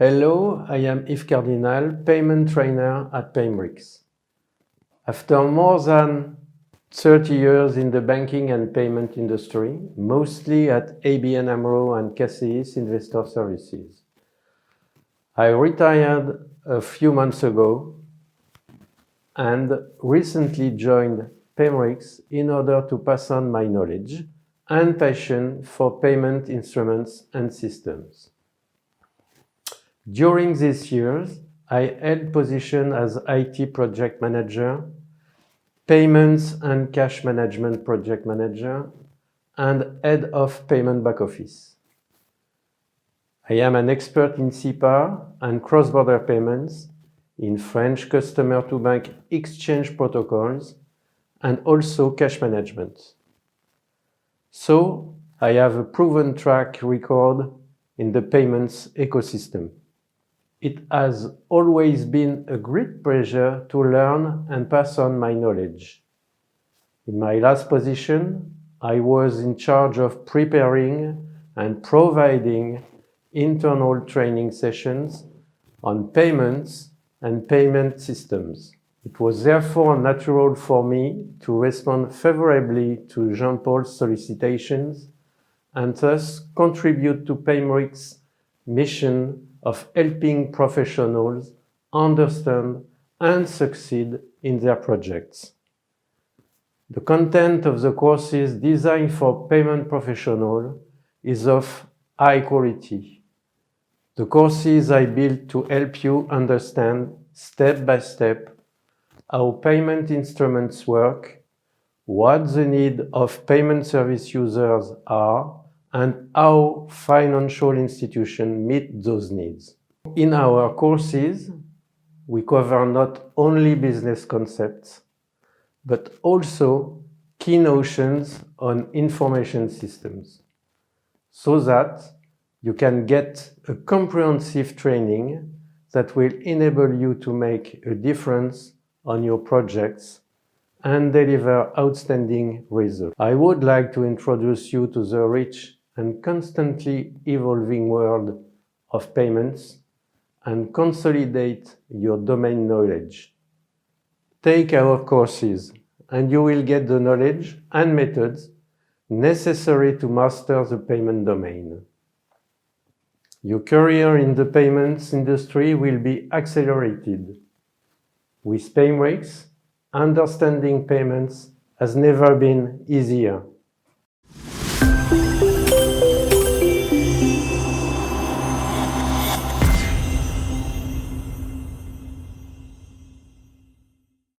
Hello, I am Yves Cardinal, payment trainer at Paymerix. After more than 30 years in the banking and payment industry, mostly at ABN AMRO and CACEIS Investor Services, I retired a few months ago and recently joined Paymerix in order to pass on my knowledge and passion for payment instruments and systems. During these years, I held positions as IT project manager, payments and cash management project manager, and head of payment back office. I am an expert in SEPA and cross-border payments, in French customer-to-bank exchange protocols, and also cash management. So, I have a proven track record in the payments ecosystem. It has always been a great pleasure to learn and pass on my knowledge. In my last position, I was in charge of preparing and providing internal training sessions on payments and payment systems. It was therefore natural for me to respond favorably to Jean-Paul's solicitations and thus contribute to Paymerix's mission of helping professionals understand and succeed in their projects. The content of the courses designed for payment professionals is of high quality. The courses I built to help you understand step by step how payment instruments work, what the needs of payment service users are, and how financial institutions meet those needs. In our courses, we cover not only business concepts, but also key notions on information systems, so that you can get a comprehensive training that will enable you to make a difference on your projects and deliver outstanding results. I would like to introduce you to the rich and constantly evolving world of payments and consolidate your domain knowledge. Take our courses and you will get the knowledge and methods necessary to master the payment domain. Your career in the payments industry will be accelerated. With Paymerix, understanding payments has never been easier.